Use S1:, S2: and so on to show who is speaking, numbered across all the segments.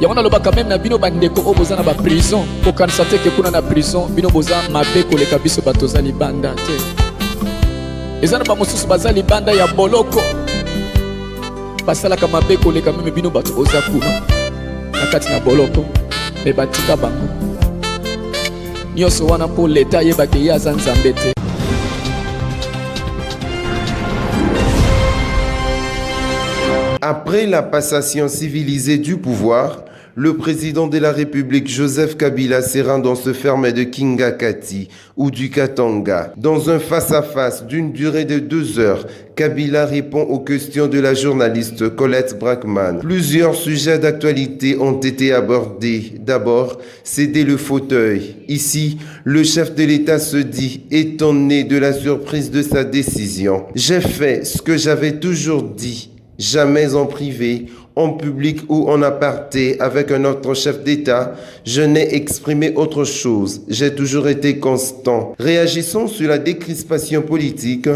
S1: yango nalobaka même na bino bandeko oyo boza na baprison kokanisa te ke kuna na prison bino boza mabe koleka biso bato oza libanda te. Eza na bamosusu baza libanda ya boloko basalaka mabe koleka meme bino bato oza kuna na kati na boloko me batika bango nyonso wana mpo leta ayebake ye aza nzambe te.
S2: Après la passation civilisée du pouvoir, le président de la République Joseph Kabila se rend dans ce ferme de Kingakati ou du Katanga. Dans un face-à-face d'une durée de 2 heures, Kabila répond aux questions de la journaliste Colette Brackman. Plusieurs sujets d'actualité ont été abordés. D'abord, céder le fauteuil. Ici, le chef de l'État se dit étonné de la surprise de sa décision. J'ai fait ce que j'avais toujours dit. Jamais en privé, en public ou en aparté avec un autre chef d'État, je n'ai exprimé autre chose. J'ai toujours été constant. Réagissant sur la décrispation politique,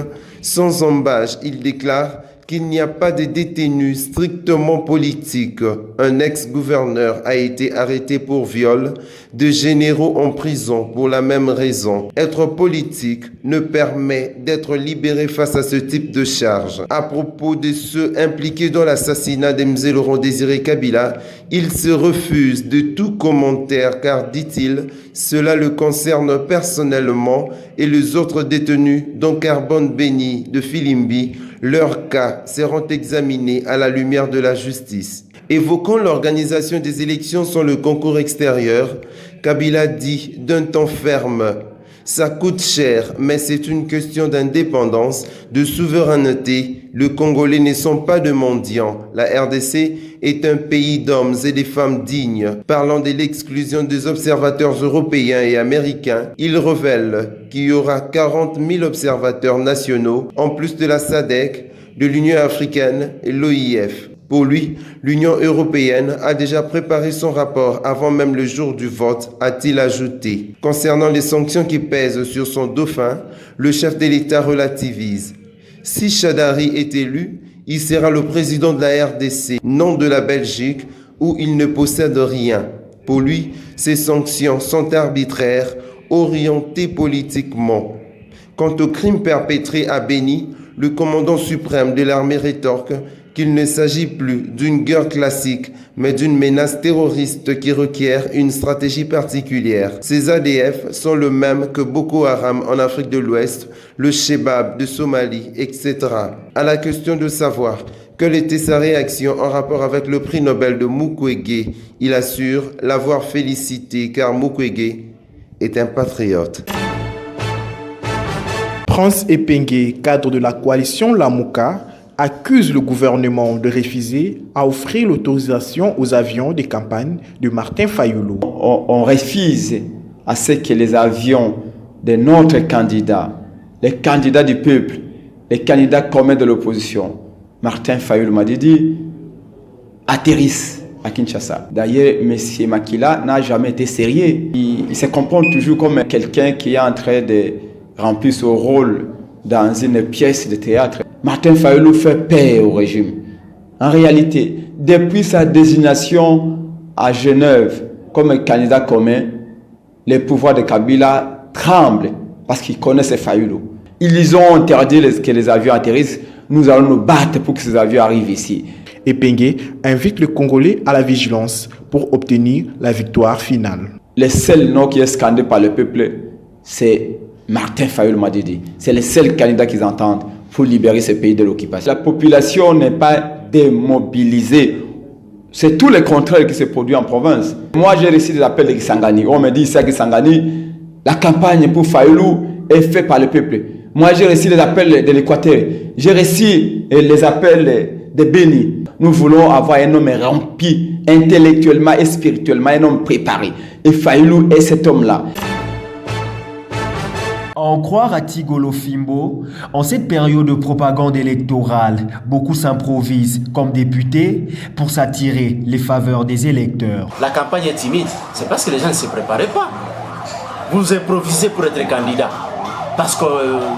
S2: sans embâche, il déclare qu'il n'y a pas de détenus strictement politiques. Un ex-gouverneur a été arrêté pour viol, 2 généraux en prison pour la même raison. Être politique ne permet d'être libéré face à ce type de charge. À propos de ceux impliqués dans l'assassinat de M. Laurent Désiré Kabila, il se refuse de tout commentaire car, dit-il, cela le concerne personnellement et les autres détenus dont Carbone Béni de Filimbi, leurs cas seront examinés à la lumière de la justice. Évoquant l'organisation des élections sans le concours extérieur, Kabila dit d'un ton ferme « Ça coûte cher, mais c'est une question d'indépendance, de souveraineté. Les Congolais ne sont pas de mendiants. La RDC est un pays d'hommes et de femmes dignes. » Parlant de l'exclusion des observateurs européens et américains, il révèle qu'il y aura 40 000 observateurs nationaux, en plus de la SADC, de l'Union africaine et l'OIF. Pour lui, l'Union européenne a déjà préparé son rapport avant même le jour du vote, a-t-il ajouté. Concernant les sanctions qui pèsent sur son dauphin, le chef de l'État relativise. Si Chadari est élu, il sera le président de la RDC, non de la Belgique, où il ne possède rien. Pour lui, ces sanctions sont arbitraires, orientées politiquement. Quant aux crimes perpétrés à Béni, le commandant suprême de l'armée rétorque qu'il ne s'agit plus d'une guerre classique, mais d'une menace terroriste qui requiert une stratégie particulière. Ces ADF sont le même que Boko Haram en Afrique de l'Ouest, le Shebab de Somalie, etc. À la question de savoir quelle était sa réaction en rapport avec le prix Nobel de Mukwege, il assure l'avoir félicité car Mukwege est un patriote.
S3: Prince Epenge, cadre de la coalition Lamuka, accuse le gouvernement de refuser à offrir l'autorisation aux avions de campagne de Martin Fayulu.
S4: On refuse à ce que les avions de notre candidat, les candidats du peuple, les candidats communs de l'opposition, Martin Fayulu Madidi, atterrissent à Kinshasa. D'ailleurs, M. Makila n'a jamais été sérieux. Il se comporte toujours comme quelqu'un qui est en train de remplir son rôle dans une pièce de théâtre. Martin Fayulu fait peur au régime. En réalité, depuis sa désignation à Genève comme candidat commun, les pouvoirs de Kabila tremblent parce qu'ils connaissent Fayulu. Ils ont interdit que les avions atterrissent. Nous allons nous battre pour que ces avions arrivent ici.
S3: Epenge invite le Congolais à la vigilance pour obtenir la victoire finale.
S4: Le seul nom qui est scandé par le peuple, c'est Martin Fayulu Madidi. C'est le seul candidat qu'ils entendent pour libérer ce pays de l'occupation. La population n'est pas démobilisée. C'est tout le contraire qui se produit en province. Moi, j'ai reçu des appels de Kisangani. On me dit ici à Kisangani, la campagne pour Fayulu est faite par le peuple. Moi, j'ai reçu les appels de l'Équateur. J'ai reçu les appels de Béni. Nous voulons avoir un homme rempli intellectuellement et spirituellement, un homme préparé. Et Fayulu est cet homme-là.
S5: En croire à Tigolo Fimbo, en cette période de propagande électorale, beaucoup s'improvisent comme députés pour s'attirer les faveurs des électeurs.
S6: La campagne est timide, c'est parce que les gens ne se préparaient pas. Vous improvisez pour être candidat. Parce que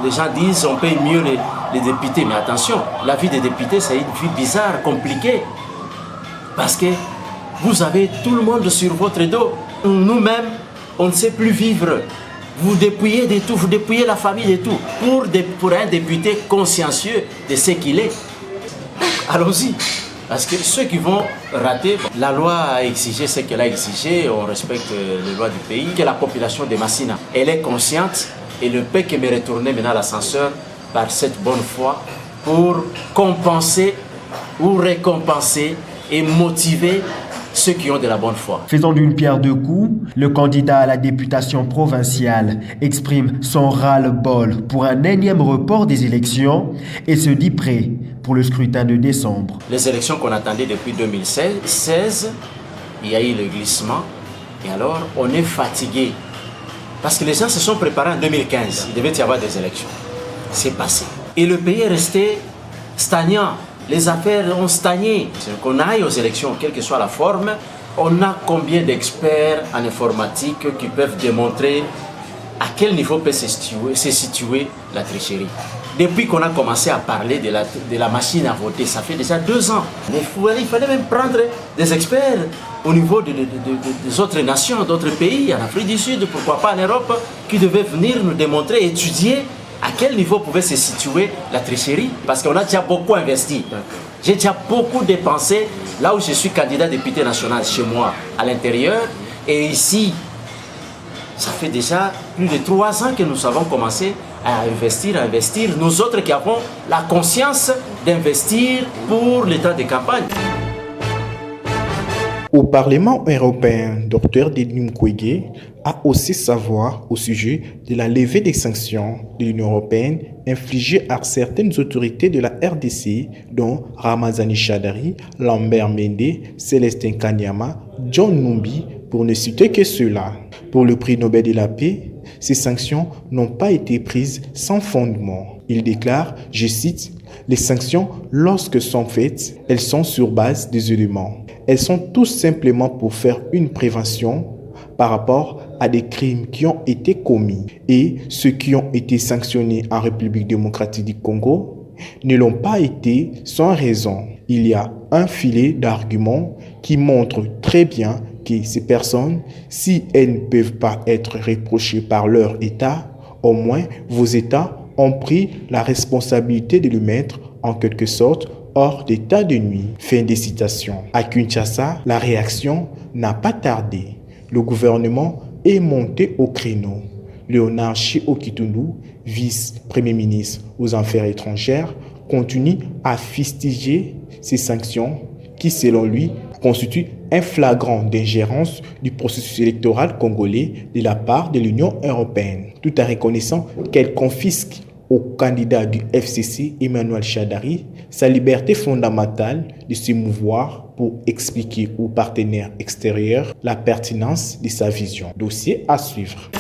S6: les gens disent on paye mieux les députés. Mais attention, la vie des députés, c'est une vie bizarre, compliquée. Parce que Vous avez tout le monde sur votre dos. Nous-mêmes, on ne sait plus vivre. Vous dépouillez de tout, vous dépouillez la famille de tout. Pour un député consciencieux de ce qu'il est. Allons-y. Parce que ceux qui vont rater, la loi a exigé ce qu'elle a exigé, on respecte les lois du pays, que la population de Massina, elle est consciente et ne peut que me retourner maintenant à l'ascenseur par cette bonne foi pour compenser ou récompenser et motiver ceux qui ont de la bonne foi.
S5: Faisant d'une pierre deux coups, le candidat à la députation provinciale exprime son ras-le-bol pour un énième report des élections et se dit prêt pour le scrutin de décembre.
S6: Les élections qu'on attendait depuis 2016, il y a eu le glissement et alors on est fatigué. Parce que les gens se sont préparés en 2015, il devait y avoir des élections. C'est passé. Et le pays est resté stagnant. Les affaires ont stagné. Qu'on aille aux élections, quelle que soit la forme, on a combien d'experts en informatique qui peuvent démontrer à quel niveau peut se situer la tricherie. Depuis qu'on a commencé à parler de la machine à voter, ça fait déjà 2 ans. Mais il fallait même prendre des experts au niveau des autres nations, d'autres pays, en Afrique du Sud, pourquoi pas en Europe, qui devaient venir nous démontrer, étudier à quel niveau pouvait se situer la tricherie. Parce qu'on a déjà beaucoup investi. J'ai déjà beaucoup dépensé là où je suis candidat député national chez moi, à l'intérieur. Et ici, ça fait déjà plus de 3 ans que nous avons commencé à investir. Nous autres qui avons la conscience d'investir pour l'état de campagne.
S3: Au Parlement européen, Dr Denis Mukwege a aussi sa voix au sujet de la levée des sanctions de l'Union européenne infligées à certaines autorités de la RDC, dont Ramazani Chadari, Lambert Mende, Célestin Kanyama, John Numbi, pour ne citer que ceux-là. Pour le prix Nobel de la paix, ces sanctions n'ont pas été prises sans fondement. Il déclare, je cite, « Les sanctions, lorsque sont faites, elles sont sur base des éléments. Elles sont tout simplement pour faire une prévention par rapport à des crimes qui ont été commis. Et ceux qui ont été sanctionnés en République démocratique du Congo ne l'ont pas été sans raison. Il y a un filet d'arguments qui montre très bien que ces personnes, si elles ne peuvent pas être reprochées par leur État, au moins vos États ont pris la responsabilité de le mettre en quelque sorte hors d'état de nuit. » Fin des citations. À Kinshasa, la réaction n'a pas tardé. Le gouvernement est monté au créneau. Léonard Chi-Okitundu, vice-premier ministre aux Affaires étrangères, continue à fustiger ces sanctions qui, selon lui, constituent un flagrant d'ingérence du processus électoral congolais de la part de l'Union européenne, tout en reconnaissant qu'elle confisque au candidat du FCC, Emmanuel Chadari, sa liberté fondamentale de se mouvoir pour expliquer aux partenaires extérieurs la pertinence de sa vision. Dossier à suivre.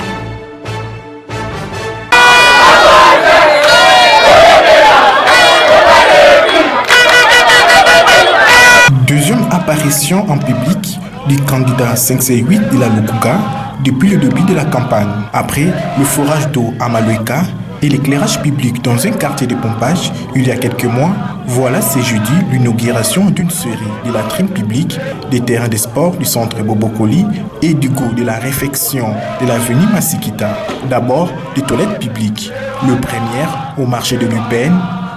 S3: Deuxième apparition en public du candidat 5C8 de la Lukuga depuis le début de la campagne. Après le forage d'eau à Maloika et l'éclairage public dans un quartier de pompage il y a quelques mois, voilà ce jeudi l'inauguration d'une série de latrines publiques, des terrains de sport du centre Bobokoli et du goût de la réfection de l'avenue Massikita. D'abord, des toilettes publiques. Le premier au marché de l'UPN,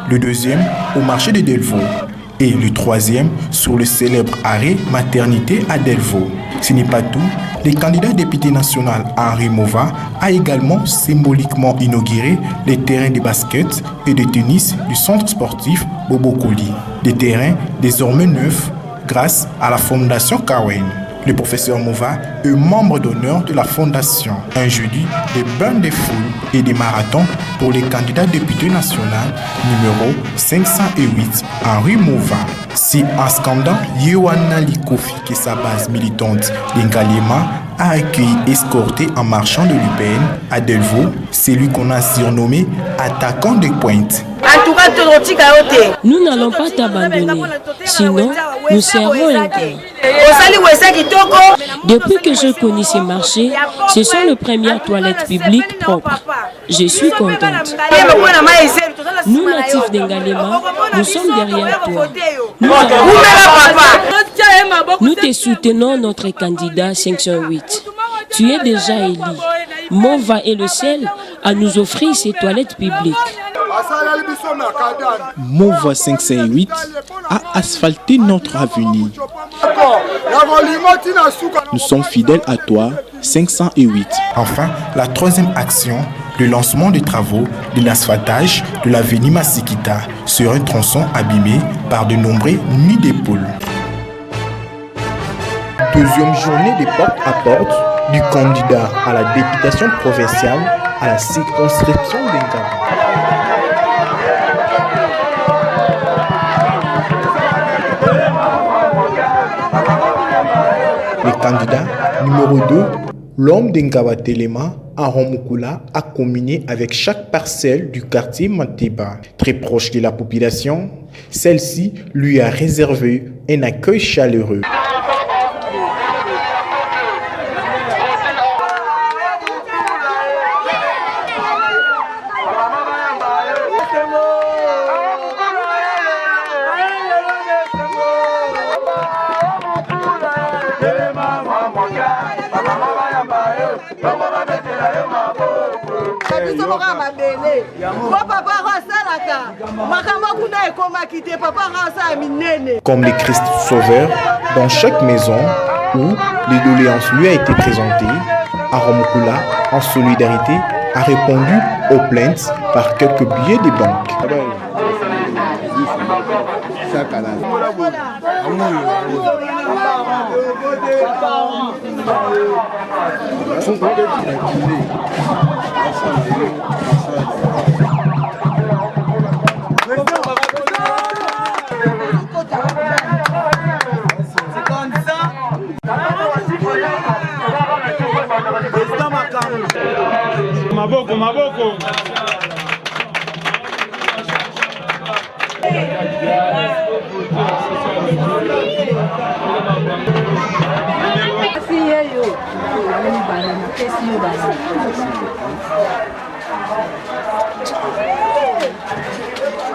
S3: le deuxième au marché de Delvaux et le troisième sur le célèbre arrêt maternité à Delvaux. Ce n'est pas tout. Le candidat député national Henri Mova a également symboliquement inauguré les terrains de basket et de tennis du centre sportif Bobokoli. Des terrains désormais neufs grâce à la fondation Kawen. Le professeur Mova est membre d'honneur de la fondation. Un jeudi, des bains de foule et des marathons pour les candidats députés national numéro 508, Henri Mova. Si en scandant Yohanna Likofi, qui est sa base militante d'Ingalema, a accueilli escorté en marchant de l'UPN à Delvaux, c'est lui qu'on a surnommé attaquant de pointe.
S7: Nous n'allons pas t'abandonner, sinon nous servons un cœur. Depuis que je connais ces marchés, ce sont les premières toilettes publiques propres. Je suis contente. Nous, natifs d'Engalema, nous sommes derrière toi. Nous te soutenons, notre candidat 508. Tu es déjà élu. Mova est le seul à nous offrir ces toilettes publiques.
S3: Mova 508 a asphalté notre avenir. Nous sommes fidèles à toi, 508. Enfin, la troisième action, le lancement des travaux de l'asphaltage de l'avenue Massikita sur un tronçon abîmé par de nombreux nids de poules. Deuxième journée de porte à porte du candidat à la députation provinciale à la circonscription d'Engaba. Le candidat numéro 2, l'homme d'Engaba Telema, Aromukula, a combiné avec chaque parcelle du quartier Manteba. Très proche de la population, celle-ci lui a réservé un accueil chaleureux. Comme les Christ sauveurs, dans chaque maison où les doléances lui a été présentées, Aromukula, en solidarité, a répondu aux plaintes par quelques billets de banque.
S8: Maboko.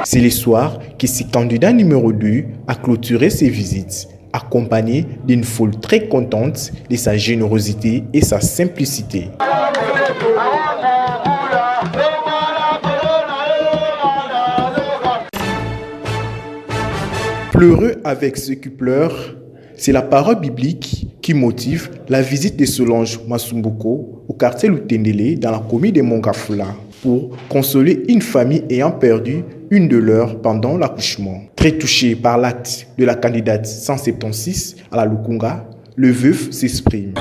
S3: C'est le soir que ce candidat numéro 2 a clôturé ses visites, accompagné d'une foule très contente de sa générosité et sa simplicité. Pleureux avec ceux qui pleurent, c'est la parole biblique qui motive la visite de Solange Masumbuko au quartier Lutendele dans la commune de Mongafula pour consoler une famille ayant perdu une de leurs pendant l'accouchement. Très touché par l'acte de la candidate 176 à la Lukunga, le veuf s'exprime.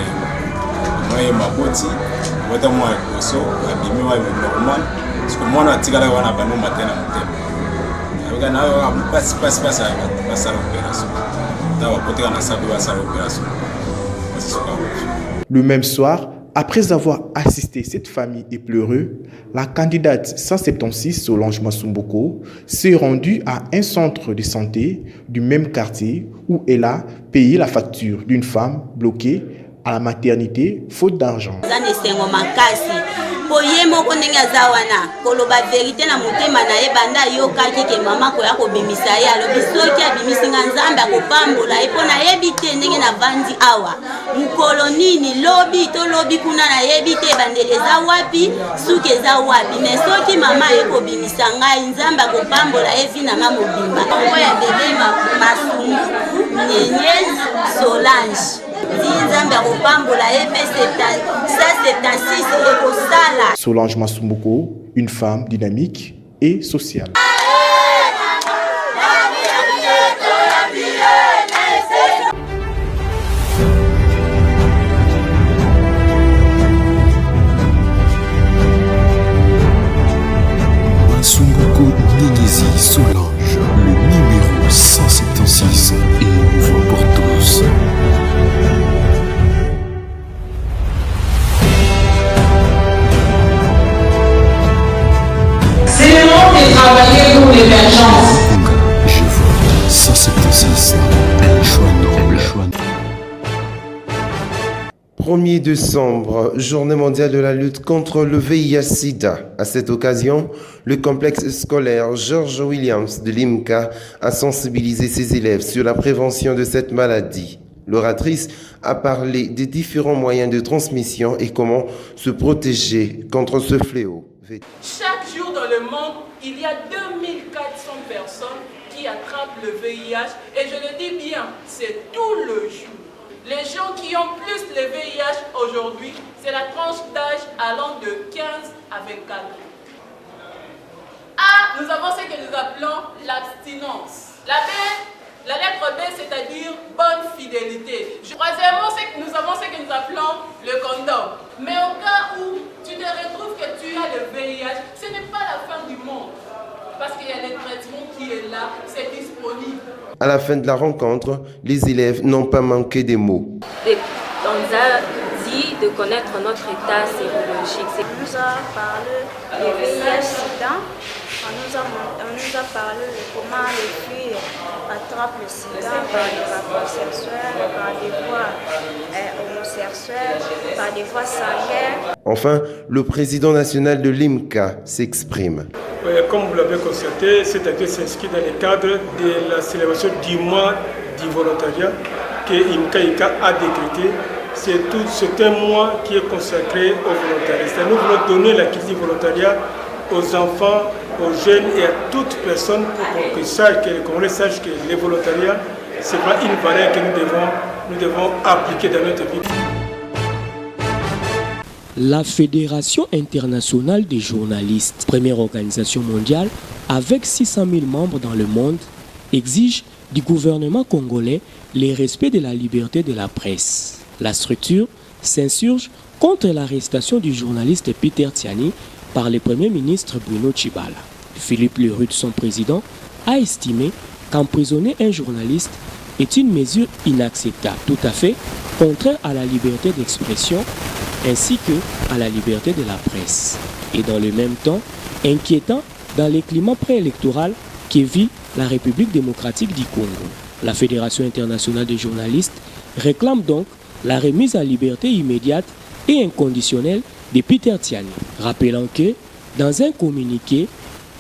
S3: Le même soir, après avoir assisté cette famille épleureux, la candidate 176 Solange Masumbuko s'est rendue à un centre de santé du même quartier où elle a payé la facture d'une femme bloquée à la maternité faute d'argent.
S9: Poye moko ndenge azawana koloba verite na motema na ye banda yokaki ke mama ko ya kobimisa ye alobi soki abimisinga nzambe akopambola ye mpo nayebi te ndenge na vandi awa mukolo nini lobi to lobi kuna nayebi te bandele eza wapi suki eza wapi me soki mama ekobimisa ngai nzambe akopambola ye vinanga mobimba ngo ya bebe Masumbuku Nyenyezi Solange.
S3: Solange Masumbuko, une femme dynamique et sociale.
S10: Masumbuko Nyenyezi Solange, le numéro 176 est nouveau pour tous.
S11: Travailler pour l'émergence.
S10: Je vois 176, un jour.
S2: 1er décembre, journée mondiale de la lutte contre le VIH-Sida. À cette occasion, le complexe scolaire George Williams de l'IMCA a sensibilisé ses élèves sur la prévention de cette maladie. L'oratrice a parlé des différents moyens de transmission et comment se protéger contre ce fléau.
S11: Chaque jour dans le monde, il y a 2400 personnes qui attrapent le VIH et je le dis bien, c'est tout le jour. Les gens qui ont plus le VIH aujourd'hui, c'est la tranche d'âge allant de 15 à 24 ans. A, nous avons ce que nous appelons l'abstinence. La lettre B, c'est-à-dire bonne fidélité. Troisièmement, nous avons ce que nous appelons le condom. Mais au cas où tu te retrouves que tu as le VIH, ce n'est pas la fin du monde. Parce qu'il y a le traitement qui est là, c'est disponible.
S2: À la fin de la rencontre, les élèves n'ont pas manqué des mots.
S12: On nous a dit de connaître notre état sérologique.
S13: On nous a parlé du VIH-Sida. On nous a parlé de comment les filles attrapent le sida par des rapports sexuels, par des voies homosexuelles, par des voies sanguines.
S2: Enfin, le président national de l'IMCA s'exprime.
S8: Comme vous l'avez constaté, cette activité s'inscrit dans le cadre de la célébration du mois du volontariat que IMCA a décrété. C'est un mois qui est consacré au volontariat. Nous voulons donner l'activité du volontariat aux enfants, aux jeunes et à toute personne pour qu'on sache que le volontariat, c'est pas une valeur que nous devons appliquer dans notre vie.
S7: La Fédération internationale des journalistes, première organisation mondiale avec 600 000 membres dans le monde, exige du gouvernement congolais le respect de la liberté de la presse. La structure s'insurge contre l'arrestation du journaliste Peter Tiani par le Premier ministre Bruno Tshibala. Philippe Lerude, son président, a estimé qu'emprisonner un journaliste est une mesure inacceptable, tout à fait contraire à la liberté d'expression ainsi que à la liberté de la presse. Et dans le même temps, inquiétant dans les climats préélectoraux que vit la République démocratique du Congo. La Fédération internationale des journalistes réclame donc la remise à liberté immédiate et inconditionnelle de Peter Tiani, rappelant que, dans un communiqué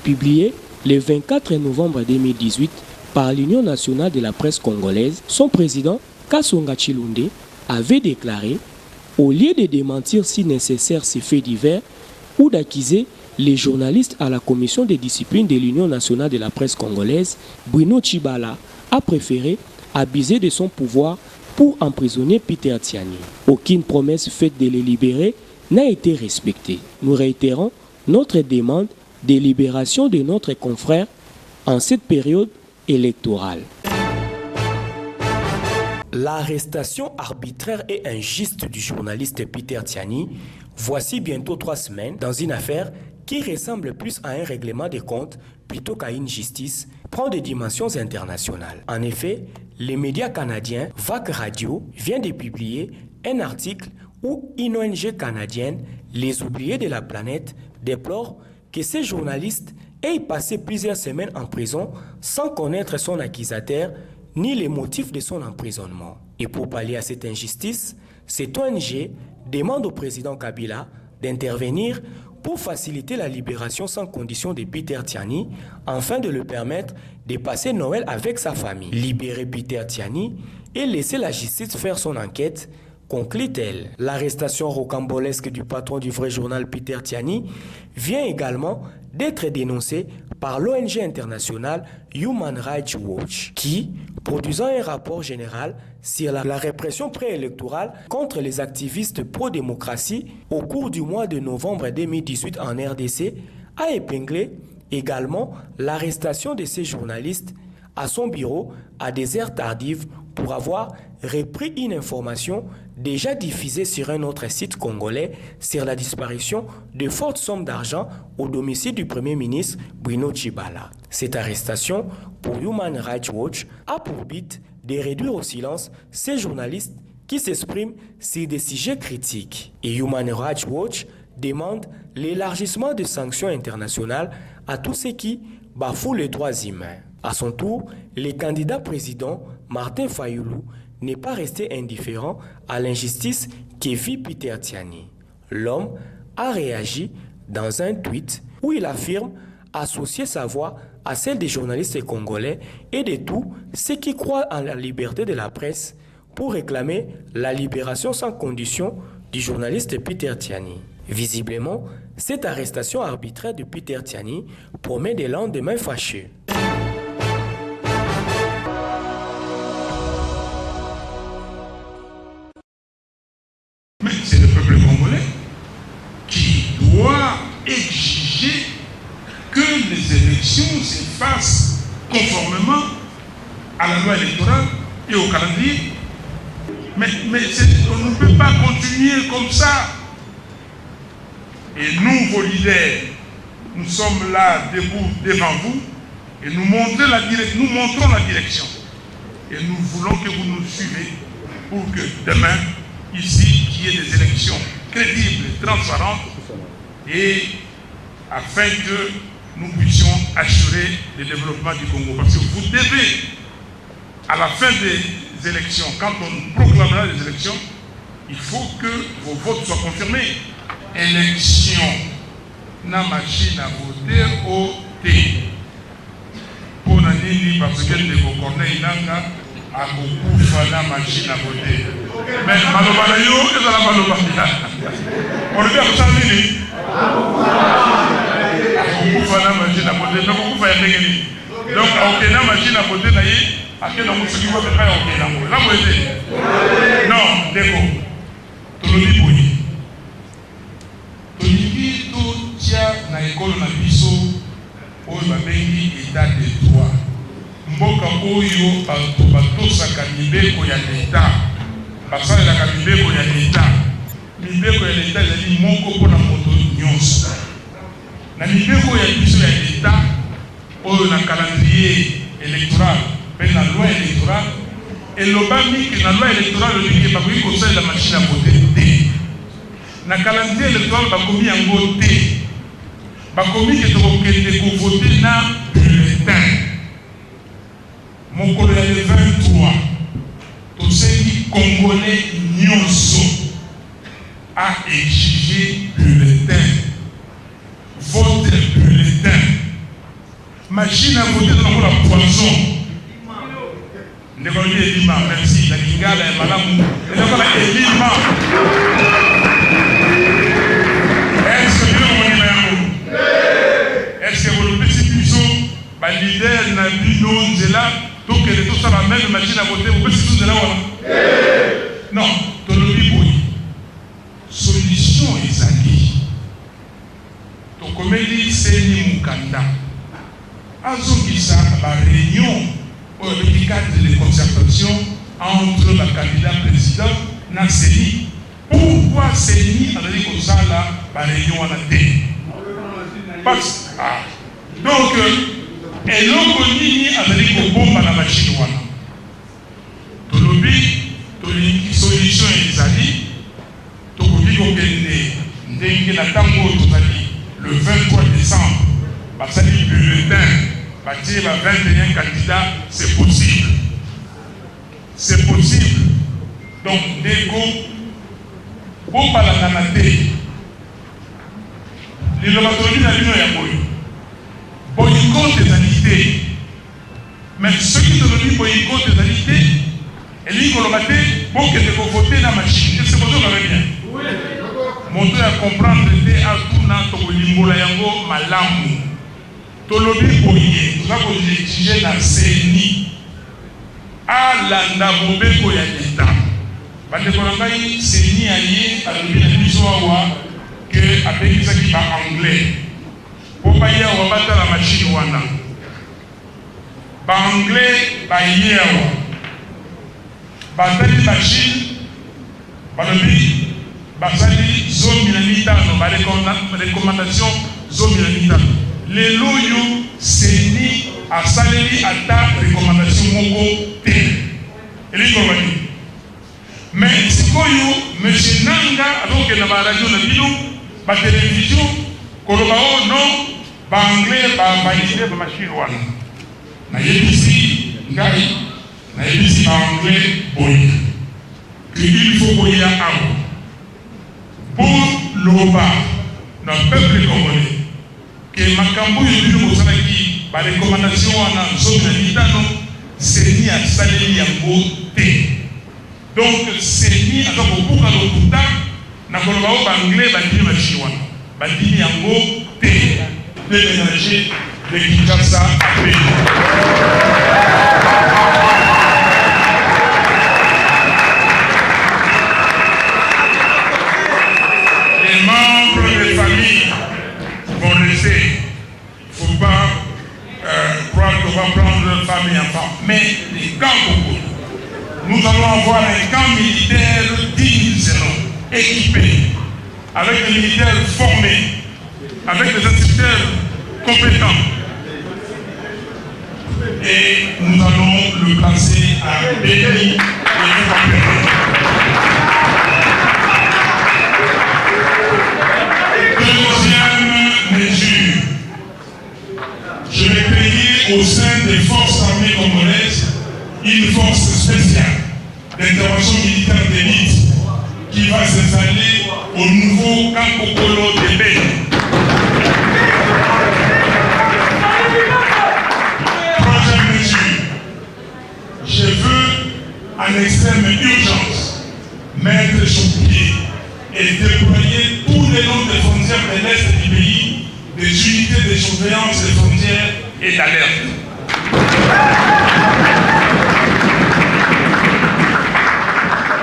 S7: publié le 24 novembre 2018 par l'Union nationale de la presse congolaise, son président, Kasonga Chilunde, avait déclaré « Au lieu de démentir si nécessaire ces faits divers ou d'accuser les journalistes à la commission de discipline de l'Union nationale de la presse congolaise, Bruno Tshibala a préféré abuser de son pouvoir pour emprisonner Peter Tiani. Aucune promesse faite de les libérer n'a été respectée. Nous réitérons notre demande de libération de notre confrère en cette période électorale. » L'arrestation arbitraire et injuste du journaliste Peter Tiani, voici bientôt 3 semaines, dans une affaire qui ressemble plus à un règlement des comptes plutôt qu'à une justice, prend des dimensions internationales. En effet, les médias canadiens VAC Radio vient de publier un article où une ONG canadienne, Les Oubliés de la planète, déplore que ces journalistes aient passé plusieurs semaines en prison sans connaître son accusateur ni les motifs de son emprisonnement. Et pour pallier à cette injustice, cette ONG demande au président Kabila d'intervenir pour faciliter la libération sans condition de Peter Tiani, afin de le permettre de passer Noël avec sa famille. Libérer Peter Tiani et laisser la justice faire son enquête, conclut-elle. L'arrestation rocambolesque du patron du vrai journal Peter Tiani vient également d'être dénoncée par l'ONG internationale Human Rights Watch, qui, produisant un rapport général sur la répression préélectorale contre les activistes pro-démocratie au cours du mois de novembre 2018 en RDC, a épinglé également l'arrestation de ces journalistes à son bureau à des heures tardives pour avoir repris une information déjà diffusée sur un autre site congolais sur la disparition de fortes sommes d'argent au domicile du Premier ministre Bruno Tshibala. Cette arrestation, pour Human Rights Watch, a pour but de réduire au silence ces journalistes qui s'expriment sur des sujets critiques. Et Human Rights Watch demande l'élargissement des sanctions internationales à tous ceux qui bafouent les droits humains. À son tour, le candidat président Martin Fayulu n'est pas resté indifférent à l'injustice Kevi Peter Tiani. L'homme a réagi dans un tweet où il affirme associer sa voix à celle des journalistes congolais et de tous ceux qui croient en la liberté de la presse pour réclamer la libération sans condition du journaliste Peter Tiani. Visiblement, cette arrestation arbitraire de Peter Tiani promet des lendemains fâcheux.
S14: Mais c'est le peuple congolais qui doit exiger que les élections se fassent conformément à la loi électorale et au calendrier. Mais on ne peut pas continuer comme ça. Et nous, vos leaders, nous sommes là debout devant vous et nous montrons la direction. Et nous voulons que vous nous suivez pour que demain, ici, qu'il y ait des élections crédibles, transparentes, et afin que nous puissions assurer le développement du Congo. Parce que vous devez, à la fin des élections, quand on proclamera les élections, il faut que vos votes soient confirmés. Élection, na machine à voter au T. Pour nani, parce que les Corneille Nanga a beaucoup fait la machine à voter. Mais Malobana yo, qu'est-ce que la Malobana? On le dit à ça, Nini. Beaucoup fait la machine à voter, mais beaucoup fait la donc, ok, la machine à voter, à quel moment ce qui va faire ok, la voter. Non, déco. Tout le dit pour lui. Tolingi to tia na école na biso oyo babengi état de droit. Mboka oyo batosaka mibeko ya l'État. Basalelaka mibeko ya l'État. Mibeko ya l'État ezali moko mpona moto nyonso. Na mibeko ya biso ya l'État oyo na calendrier électoral mpe na loi électorale elobami ke na loi électorale olingi bakoki kosalela machine à voter te. Na calendrier électoral bakomi yango te. Bakomi ke tokokende kovote na bulletin. Mokolo ya le 23 tosengi congolais nyonso a exigé bulletin. Vote bulletin. Machine à voter dans la poison. Ndekolobi elima, merci. La lingala ya malamu. Ndekolobi elima. Est-ce que vous le petit puissant, le leader n'a vu non zéla, donc elle est tout ça la même machine à voter, vous pouvez tout zéla non, tout le monde solution est ali. Donc comme elle dit, c'est ni Mukanda. Azongisa la réunion pour le cadre de concertation entre le candidat président Nasseli. Pourquoi c'est ni avec comme ça là, la réunion à la tête? Donc, et l'on connaît avec le bombe à la machine. Tout le monde, solution est ali. Tout le monde est la tango le 23 décembre. Parce que le bulletin, il y a 21 candidats, c'est possible. C'est possible. Donc, dégo. Pour parler de la télé, les laboratoires de l'Union européenne boycottent des anités. Mais ceux qui te disent boycottent des anités, ils vont voter dans la machine. C'est pour ça qu'on va bien. Montrer à comprendre que à tout notre limbola yango malamu. Tolobi boye, nous avons exigé la CENI à l'andabombe pour y aller. Bandekolangai CENI allié à l'Union que avec ça qui va anglais. Pour pas y avoir battre la machine wana. Ba anglais ba yewa. Batali machine balobi basali zone milanita no ba recommandation zone milanita. Les loyaux CENI a salé ata recommandation moko te. Eli ko bani. Mais c'est quoi M. Nanga, alors que dans la radio, la télévision, non, anglais, validé la machine. Na yebisi, ngai, na yebisi anglais, boy. Il faut boyer à vous. pour l'OBA, notre peuple congolais, que Makambo Yobino Mosalaki, par les recommandations en zone d'Itano, c'est ni à Saleli Yango T. Donc, c'est ni à Tokopuka Lokuta, Nakolobao Banglais, Bandini Machiwan, Bandini Yango T. Déménager de Kinshasa à Béni. Les membres des familles vont rester. Il ne faut pas croire qu'on va prendre femme et enfants. Mais les camps beaucoup. Nous allons avoir un camp militaire digne de nom, équipé, avec des militaires formés, avec des instituteurs compétents. Et nous allons le placer à Béni et deuxième mesure, je vais créer au sein des forces armées congolaises une force spéciale d'intervention militaire d'élite qui va s'installer au nouveau camp Kokolo de Béni. Troisième mesure, je veux en extrême urgence mettre sur pied et déployer tous les longs des frontières de l'Est du pays des unités de surveillance des frontières et d'alerte.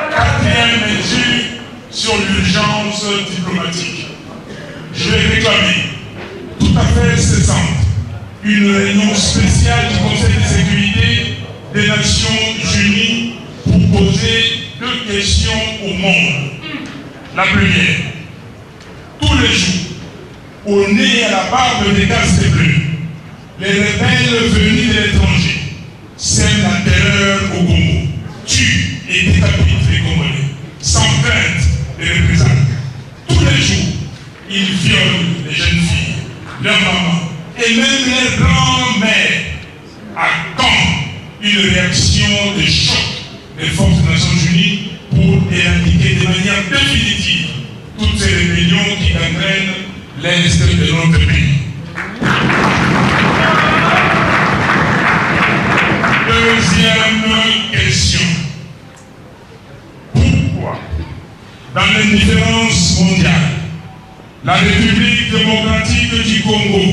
S14: Quatrième mesure sur l'urgence diplomatique. Je vais réclamer tout à fait cessante une réunion spéciale du Conseil de sécurité des Nations Unies pour poser deux questions au monde. La première, tous les jours, au nez et à la barbe des casques bleus, les rebelles venus de l'étranger sèment la terreur au Congo, tuent et décapitent les Congolais, sans crainte de représailles. Tous les jours, ils violent les jeunes filles, leurs mamans et même leurs grands-mères. À quand une réaction de choc des forces des Nations Unies pour éradiquer de manière définitive toutes ces rébellions qui gangrènent l'Est de notre pays? Deuxième question. Pourquoi, dans l'indifférence mondiale, la République démocratique du Congo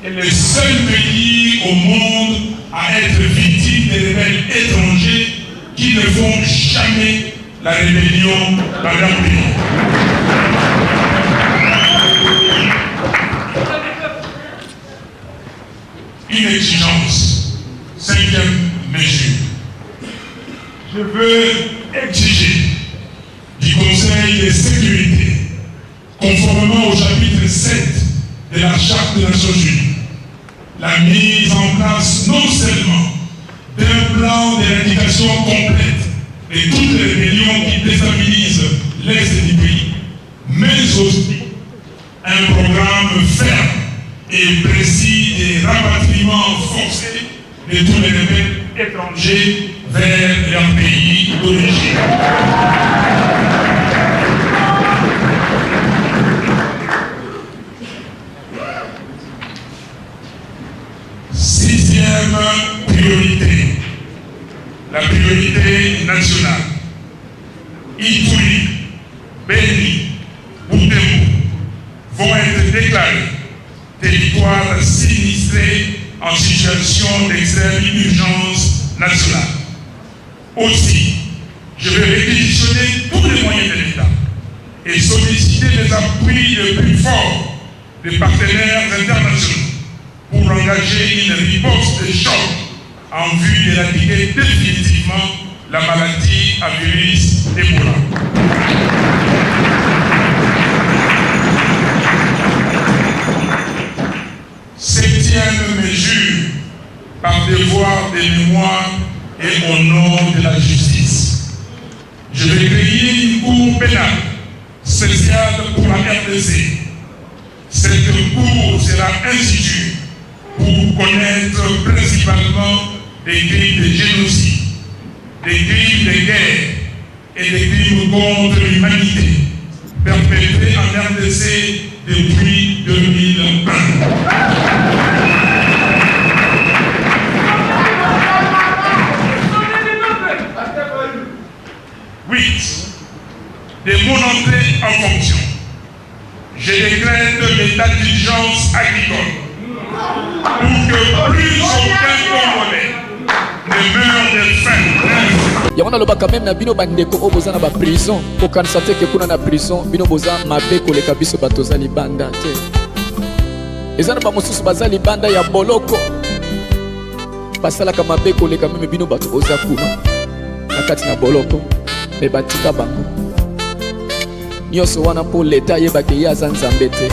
S14: est le seul pays au monde à être victime des rebelles étrangers qui ne font jamais la rébellion dans leur pays? Une exigence. Cinquième mesure. Je veux exiger du Conseil de sécurité, conformément au chapitre 7 de la Charte des Nations Unies, la mise en place non seulement d'un plan d'éradication complète de toutes les rébellions qui déstabilisent l'Est du pays, mais aussi un programme ferme et précis des rapatriements forcés de tous les rebelles étrangers vers leur pays d'origine. Sixième priorité, la priorité nationale. Ituri, Béni, Butembo vont être déclarés territoires sinistrés en situation d'extrême urgence nationale. Aussi, je vais réquisitionner tous les moyens de l'État et solliciter les appuis les plus forts des partenaires internationaux pour engager une riposte de choc en vue d'éradiquer définitivement la maladie à virus Ebola. Septième mesure, par devoir de mémoire et au nom de la justice. Je vais créer une cour pénale spéciale pour la RDC. Cette cour sera instituée pour connaître principalement des crimes de génocide, des crimes de guerre et des crimes contre l'humanité perpétrés perpétrés en RDC depuis 2020. Dès mon entrée en fonction, je décrète l'état d'urgence agricole pour que plus aucun Congolais ne meure de faim.
S1: yango nalobaka meme na bino bandeko oyo boza na baprison kokanisa te ke kuna na prison bino boza mabe koleka biso bato oza libanda te. Eza na bamosusu baza libanda ya boloko basalaka mabe koleka meme bino bato oza kuna na kati na boloko me batika bango nyonso wana mpo leta yebake ye aza nzambe te.